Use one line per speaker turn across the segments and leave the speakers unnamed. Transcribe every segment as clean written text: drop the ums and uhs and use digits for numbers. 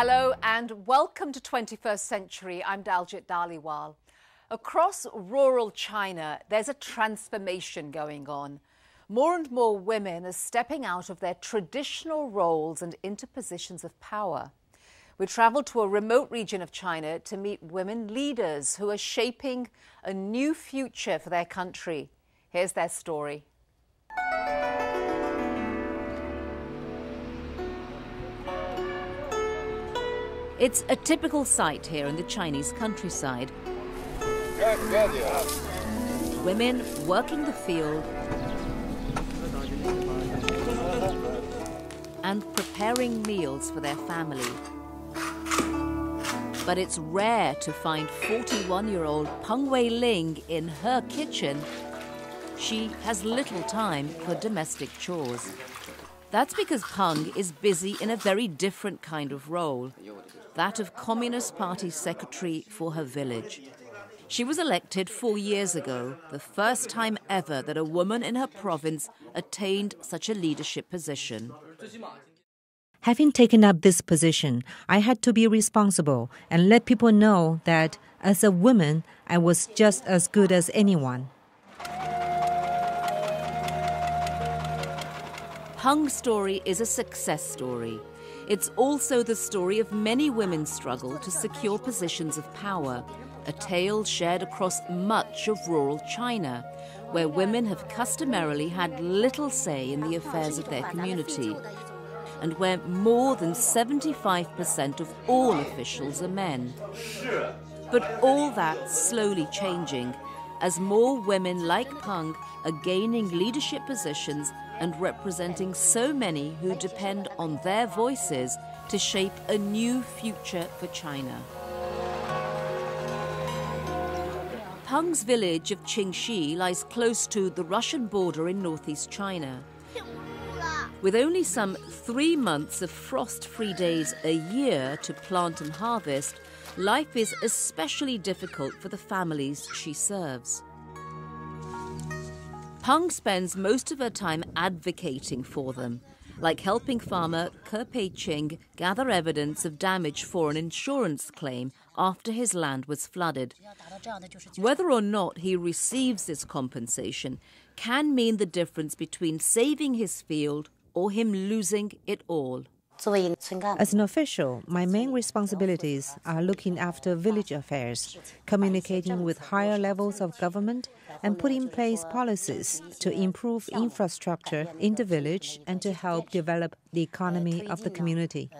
Hello and welcome to 21st Century. I'm Daljit Dhaliwal. Across rural China, there's a transformation going on. More and more women are stepping out of their traditional roles and into positions of power. We travelled to a remote region of China to meet women leaders who are shaping a new future for their country. Here's their story. It's a typical sight here in the Chinese countryside. Women working the field and preparing meals for their family. But it's rare to find 41-year-old Peng Wei-ling in her kitchen. She has little time for domestic chores. That's because Peng is busy in a very different kind of role, that of Communist Party secretary for her village. She was elected 4 years ago, the first time ever that a woman in her province attained such a leadership position.
Having taken up this position, I had to be responsible and let people know that as a woman, I was just as good as anyone.
Peng's story is a success story. It's also the story of many women's struggle to secure positions of power, a tale shared across much of rural China, where women have customarily had little say in the affairs of their community, and where more than 75% of all officials are men. But all that's slowly changing as more women like Peng are gaining leadership positions and representing so many who depend on their voices to shape a new future for China. Peng's village of Qingxi lies close to the Russian border in northeast China. With only some 3 months of frost-free days a year to plant and harvest, life is especially difficult for the families she serves. Peng spends most of her time advocating for them, like helping farmer Ke Pei-ching gather evidence of damage for an insurance claim after his land was flooded. Whether or not he receives this compensation can mean the difference between saving his field or him losing it all.
As an official, my main responsibilities are looking after village affairs, communicating with higher levels of government, and putting in place policies to improve infrastructure in the village and to help develop the economy of the community.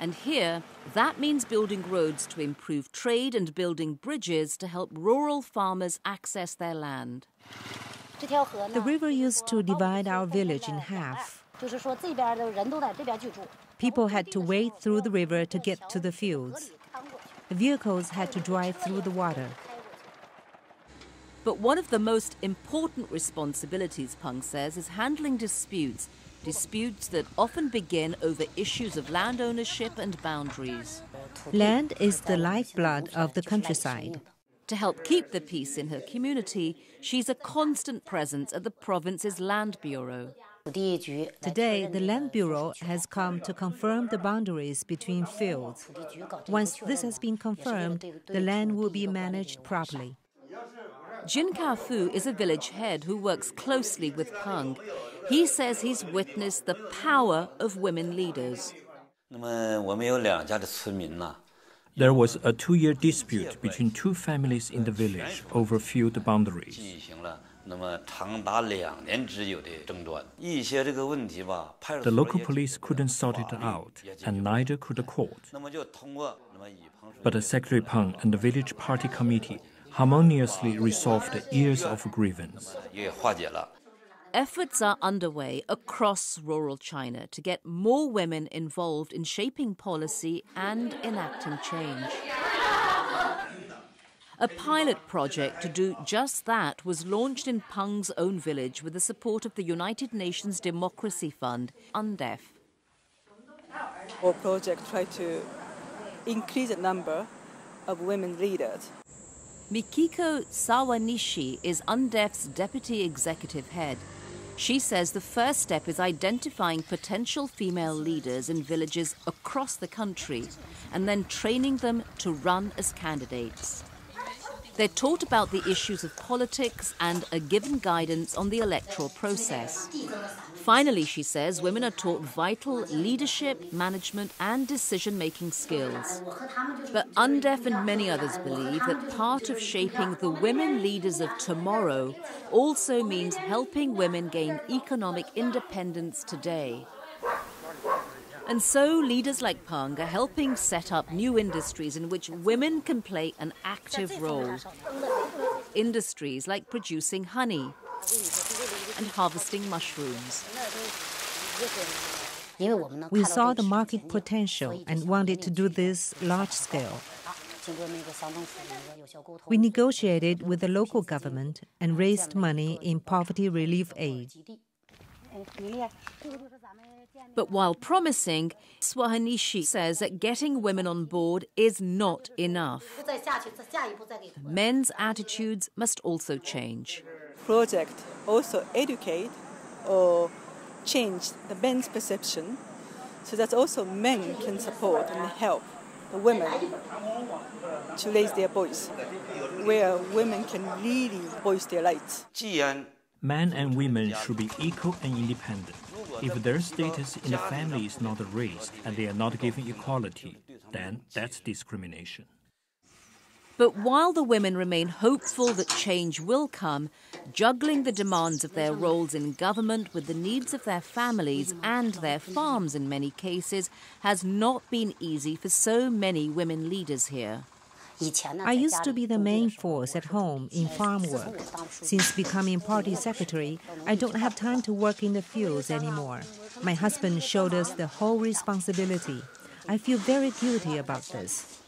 And here, that means building roads to improve trade and building bridges to help rural farmers access their land.
The river used to divide our village in half. People had to wade through the river to get to the fields. The vehicles had to drive through the water.
But one of the most important responsibilities, Peng says, is handling disputes that often begin over issues of land ownership and boundaries.
Land is the lifeblood of the countryside.
To help keep the peace in her community, she's a constant presence at the province's Land Bureau.
Today, the Land Bureau has come to confirm the boundaries between fields. Once this has been confirmed, the land will be managed properly.
Jin Ka-fu is a village head who works closely with Peng. He says he's witnessed the power of women leaders.
There was a 2-year dispute between 2 families in the village over field boundaries. The local police couldn't sort it out, and neither could the court. But the Secretary Peng and the village party committee harmoniously resolved the years of grievance.
Efforts are underway across rural China to get more women involved in shaping policy and enacting change. A pilot project to do just that was launched in Peng's own village with the support of the United Nations Democracy Fund, UNDEF.
Our project tried to increase the number of women leaders.
Mikiko Sawanishi is UNDEF's deputy executive head. She says the first step is identifying potential female leaders in villages across the country and then training them to run as candidates. They're taught about the issues of politics and are given guidance on the electoral process. Finally, she says, women are taught vital leadership, management and decision-making skills. But UNDEF and many others believe that part of shaping the women leaders of tomorrow also means helping women gain economic independence today. And so leaders like Peng are helping set up new industries in which women can play an active role. Industries like producing honey and harvesting mushrooms.
We saw the market potential and wanted to do this large scale. We negotiated with the local government and raised money in poverty relief aid.
But while promising, Swahanishi says that getting women on board is not enough. Men's attitudes must also change.
Project also educate or change the men's perception so that also men can support and help the women to raise their voice, where women can really voice their rights.
Men and women should be equal and independent. If their status in the family is not raised and they are not given equality, then that's discrimination.
But while the women remain hopeful that change will come, juggling the demands of their roles in government with the needs of their families and their farms in many cases has not been easy for so many women leaders here.
I used to be the main force at home in farm work. Since becoming party secretary, I don't have time to work in the fields anymore. My husband showed us the whole responsibility. I feel very guilty about this.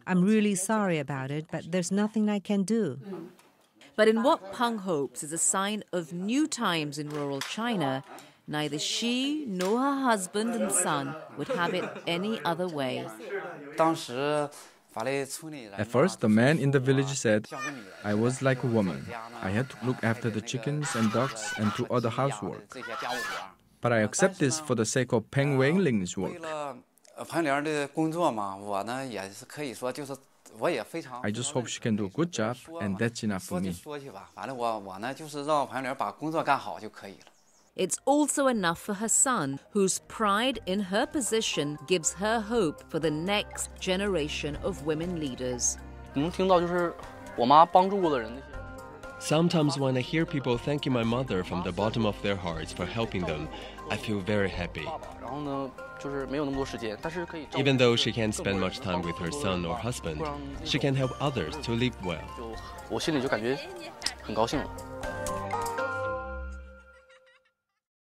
I'm really sorry about it, but there's nothing I can do.
But in what Peng hopes is a sign of new times in rural China, neither she nor her husband and son would have it any other way.
At first, the man in the village said, I was like a woman. I had to look after the chickens and ducks and do all the housework. But I accept this for the sake of Peng Wenling's work. I just hope she can do a good job, and that's enough for me.
It's also enough for her son, whose pride in her position gives her hope for the next generation of women leaders.
Sometimes when I hear people thanking my mother from the bottom of their hearts for helping them, I feel very happy. Even though she can't spend much time with her son or husband, she can help others to live well.